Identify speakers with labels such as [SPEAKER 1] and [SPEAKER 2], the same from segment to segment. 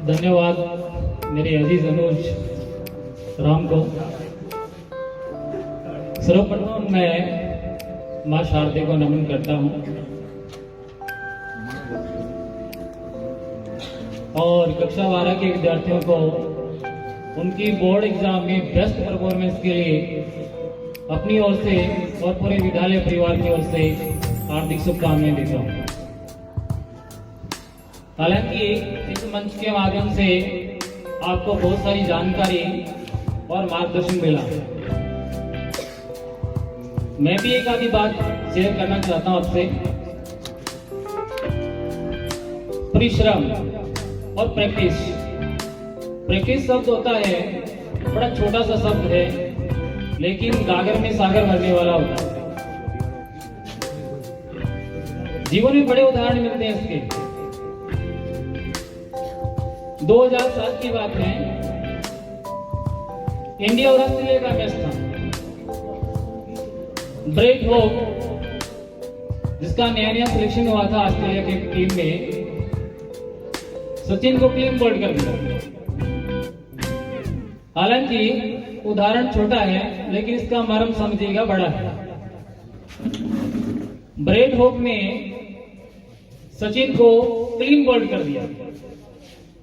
[SPEAKER 1] धन्यवाद मेरे अजीज अनुज राम को। सर्वप्रथम मैं माँ शारदे को नमन करता हूँ और कक्षा 12 के विद्यार्थियों को उनकी बोर्ड एग्जाम में बेस्ट परफॉर्मेंस के लिए अपनी ओर से और पूरे विद्यालय परिवार की ओर से हार्दिक शुभकामनाएं देता हूँ। हालांकि इस मंच के माध्यम से आपको बहुत सारी जानकारी और मार्गदर्शन मिला। मैं भी एक आधी बात शेयर करना चाहता हूं आपसे। परिश्रम और प्रैक्टिस। प्रैक्टिस शब्द होता है, बड़ा छोटा सा शब्द है, लेकिन गागर में सागर भरने वाला होता है। जीवन में बड़े उदाहरण मिलते हैं इसके। 2007 की बात है, इंडिया और ऑस्ट्रेलिया का मैच था। ब्रेट होप, जिसका नया नया सिलेक्शन हुआ था ऑस्ट्रेलिया की टीम में, सचिन को क्लीन बोल्ड कर दिया। हालांकि उदाहरण छोटा है, लेकिन इसका मर्म समझिएगा बड़ा है। ब्रेट होप ने सचिन को क्लीन बोल्ड कर दिया।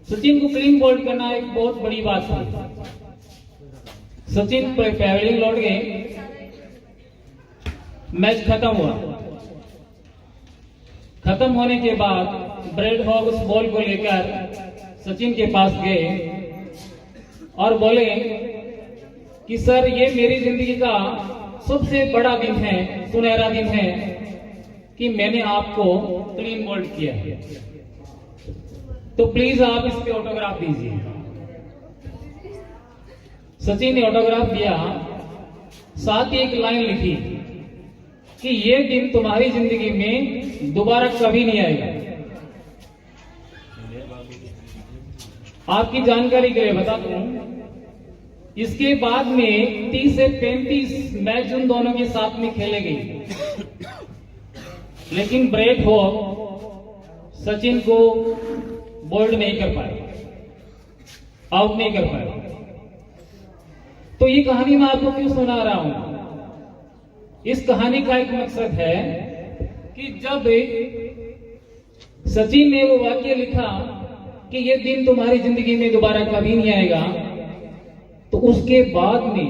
[SPEAKER 1] सचिन को क्लीन बोल्ड करना एक बहुत बड़ी बात थी। सचिन पैवेलियन लौट गए, मैच खत्म हुआ। खत्म होने के बाद ब्रेड हॉग उस बॉल को लेकर सचिन के पास गए और बोले कि सर, ये मेरी जिंदगी का सबसे बड़ा दिन है, सुनहरा दिन है कि मैंने आपको क्लीन बोल्ड किया है, तो प्लीज आप इस पे ऑटोग्राफ दीजिए। सचिन ने ऑटोग्राफ दिया, साथ ही एक लाइन लिखी कि ये दिन तुम्हारी जिंदगी में दोबारा कभी नहीं आएगा। आपकी जानकारी के लिए बता दूं, इसके बाद में 30 से 35 मैच उन दोनों के साथ में खेले गए, लेकिन ब्रेट हॉग सचिन को बोल्ड नहीं कर पाए, आउट नहीं कर पाए। तो ये कहानी मैं आपको क्यों सुना रहा हूं? इस कहानी का एक मकसद है कि जब सचिन ने वो वाक्य लिखा कि ये दिन तुम्हारी जिंदगी में दोबारा कभी नहीं आएगा, तो उसके बाद में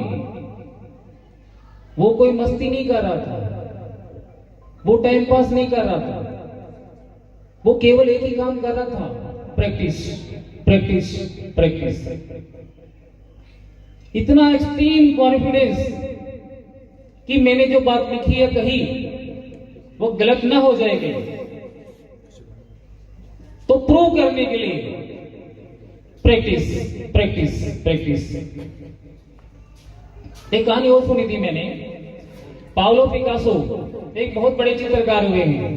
[SPEAKER 1] वो कोई मस्ती नहीं कर रहा था, वो टाइम पास नहीं कर रहा था, वो केवल एक ही काम कर रहा था, प्रैक्टिस प्रैक्टिस प्रैक्टिस। इतना एक्सट्रीम कॉन्फिडेंस कि मैंने जो बात लिखी है कही वो गलत ना हो जाएगी, तो प्रूव करने के लिए प्रैक्टिस प्रैक्टिस प्रैक्टिस। एक कहानी और सुनी थी मैंने। पाब्लो पिकासो एक बहुत बड़े चित्रकार हुए हैं,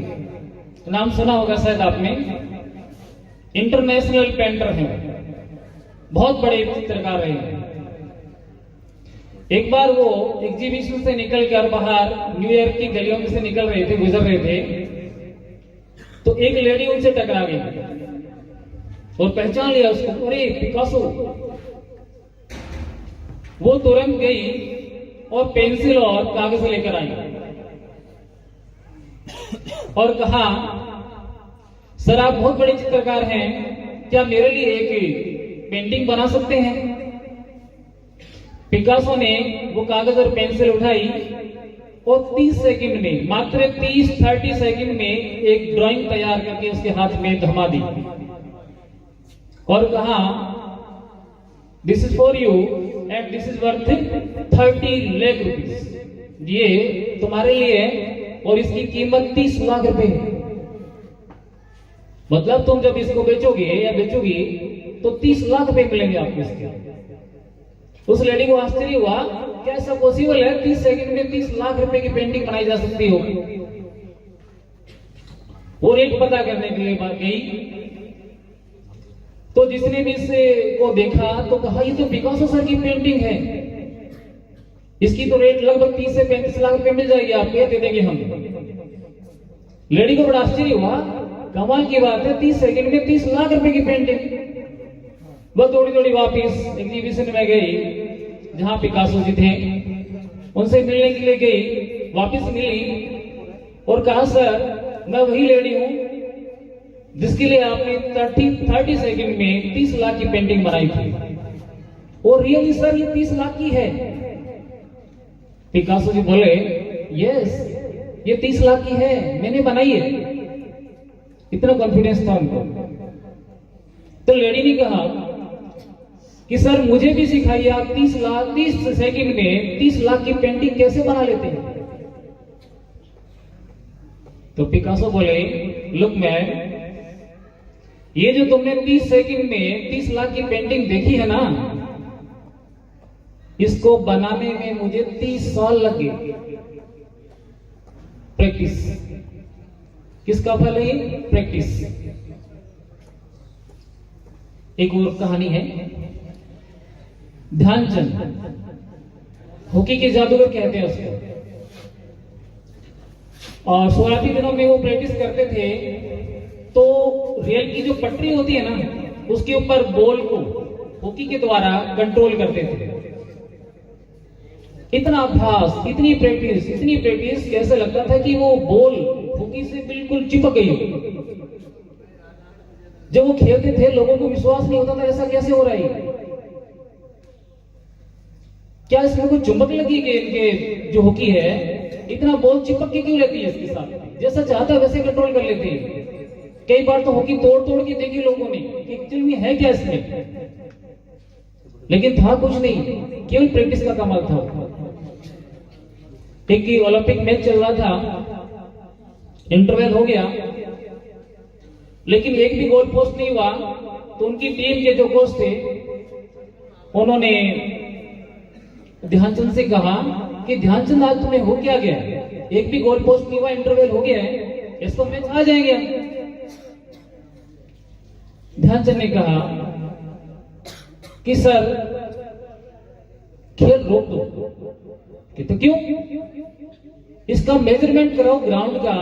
[SPEAKER 1] नाम सुना होगा शायद आपने। इंटरनेशनल पेंटर हैं, बहुत बड़े चित्रकार रहे हैं। एक बार वो एग्जीबिशन से निकलकर बाहर न्यूयॉर्क की गलियों में से निकल रहे थे, गुजर रहे थे, तो एक लेडी उनसे टकरा गई और पहचान लिया उसको, अरे पिकासो। वो तुरंत गई और पेंसिल और कागज लेकर आई और कहा, सर आप बहुत बड़े चित्रकार हैं, क्या मेरे लिए एक पेंटिंग बना सकते हैं? पिकासो ने वो कागज और पेंसिल उठाई और 30 सेकंड में, मात्र 30-30 सेकंड में एक ड्राइंग तैयार करके उसके हाथ में थमा दी और कहा, this is for you and this is worth 30 lakh rupees. ये तुम्हारे लिए है और इसकी कीमत 30 लाख रुपए है। मतलब तुम जब इसको बेचोगे या बेचोगी तो 30 लाख रुपए मिलेंगे आपको इसके। उस लेडी को आश्चर्य हुआ, क्या ऐसा पॉसिबल है 30 सेकंड में 30 लाख रुपए की पेंटिंग बनाई जा सकती हो? वो रेट पता करने के लिए गई, तो जिसने भी इसे को देखा तो कहा, ये तो पिकासो सर की पेंटिंग है, इसकी तो रेट लगभग 30 से 35 लाख रुपए मिल जाएगी, आपको ये दे देंगे हम। लेडी को बड़ा आश्चर्य हुआ, कमाल की बात है, 30 सेकंड में 30 लाख रुपए की पेंटिंग। बस दौड़ी दौड़ी वापिस एग्जीबिशन में गई जहां पिकासो जी थे, उनसे मिलने के लिए गई, वापिस मिली और कहा सर मैं वही लेडी हूं जिसके लिए आपने 30 सेकंड में 30 लाख की पेंटिंग बनाई थी। और रियली सर ये 30 लाख की है। पिकासो जी बोले यस ये 30 लाख की है, मैंने बनाई है। इतना कॉन्फिडेंस था उनको। तो लेडी ने कहा कि सर मुझे भी सिखाइए, आप 30 सेकंड में 30 लाख की पेंटिंग कैसे बना लेते हैं। तो पिकासो बोले लुक मैन, ये जो तुमने 30 सेकंड में 30 लाख की पेंटिंग देखी है ना, इसको बनाने में मुझे 30 साल लग गए। प्रैक्टिस किसका फल है? प्रैक्टिस। एक और कहानी है, ध्यानचंद हॉकी के जादूगर कहते हैं उसको। और शुरुआती दिनों में वो प्रैक्टिस करते थे तो रेल की जो पटरी होती है ना, उसके ऊपर बॉल को हॉकी के द्वारा कंट्रोल करते थे। इतना अभ्यास, इतनी प्रैक्टिस, कैसे लगता था कि वो बॉल हॉकी से बिल्कुल चिपक गई हो। जब वो खेलते थे लोगों को विश्वास नहीं होता था ऐसा कैसे हो रहा है, क्या इसमें कोई चुंबक लगी कि इनके जो हॉकी है इतना बॉल चिपक के क्यों रहती है इसके साथ, जैसा चाहता है वैसे कंट्रोल कर लेते हैं। कई बार तो हॉकी तोड़ तोड़ के देखी लोगों ने कि एक्चुअली में है क्या इसमें, लेकिन था कुछ नहीं, केवल प्रैक्टिस का कमाल था। एक ओलंपिक मैच चल रहा था, इंटरवल हो गया लेकिन एक भी गोल पोस्ट नहीं हुआ। तो उनकी टीम के जो कोच थे उन्होंने ध्यानचंद से कहा कि ध्यानचंद आज तुम्हें हो क्या गया, एक भी गोल पोस्ट नहीं हुआ, इंटरवल हो गया है, इसको मैच आ जाएंगे। ध्यानचंद ने कहा कि सर खेल रोक दो। तो क्यों? इसका मेजरमेंट कराओ ग्राउंड का,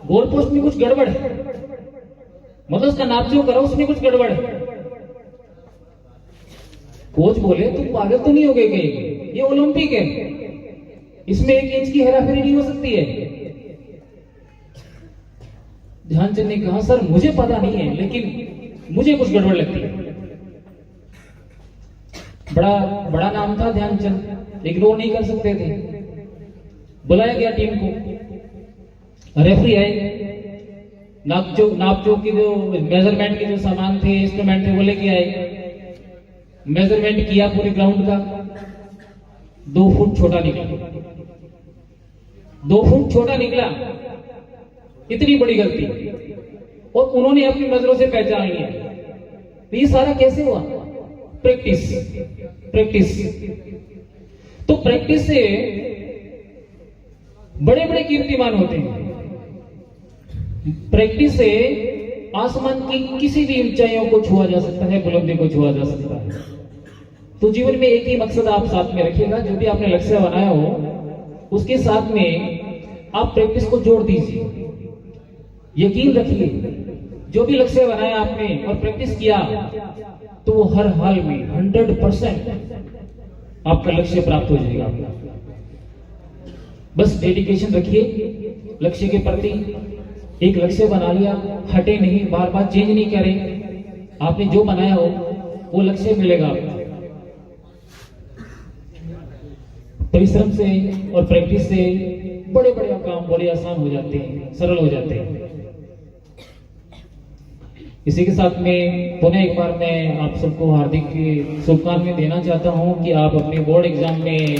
[SPEAKER 1] गोल पोस्ट में कुछ गड़बड़ है, मतलब उसका नाप जो करो उसमें कुछ गड़बड़ है। कोच बोले तुम पागल तो नहीं हो गए कहीं, ये ओलंपिक है, इसमें 1 इंच की हेराफेरी नहीं हो सकती है। ध्यानचंद ने कहा सर मुझे पता नहीं है लेकिन मुझे कुछ गड़बड़ लगती है। बड़ा नाम था ध्यानचंद, इग्नोर नहीं कर सकते थे। बुलाया गया टीम को, रेफरी आए, नापजोक की जो मेजरमेंट के जो सामान थे, इंस्ट्रूमेंट थे वो लेके आए, मेजरमेंट किया पूरे ग्राउंड का, 2 फुट छोटा निकला। 2 फुट छोटा निकला, इतनी बड़ी गलती, और उन्होंने अपनी नजरों से पहचान लिया। तो ये सारा कैसे हुआ? प्रैक्टिस। तो प्रैक्टिस से बड़े बड़े कीर्तिमान होते हैं। प्रैक्टिस से आसमान की किसी भी ऊंचाइयों को छुआ जा सकता है, बुलंदी को छुआ जा सकता है। तो जीवन में एक ही मकसद आप साथ में रखिएगा, जो भी आपने लक्ष्य बनाया हो उसके साथ में आप प्रैक्टिस को जोड़ दीजिए। यकीन रखिए जो भी लक्ष्य बनाया आपने और प्रैक्टिस किया तो वो हर हाल में 100% आपका लक्ष्य प्राप्त हो जाएगा। बस डेडिकेशन रखिए लक्ष्य के प्रति। एक लक्ष्य बना लिया, हटे नहीं, बार बार चेंज नहीं करें, आपने जो बनाया हो वो लक्ष्य मिलेगा आपको। परिश्रम से और प्रैक्टिस से बड़े बड़े काम बड़े आसान हो जाते हैं, सरल हो जाते हैं। इसी के साथ में पुनः एक बार मैं आप सबको हार्दिक शुभकामनाएं देना चाहता हूं कि आप अपने बोर्ड एग्जाम में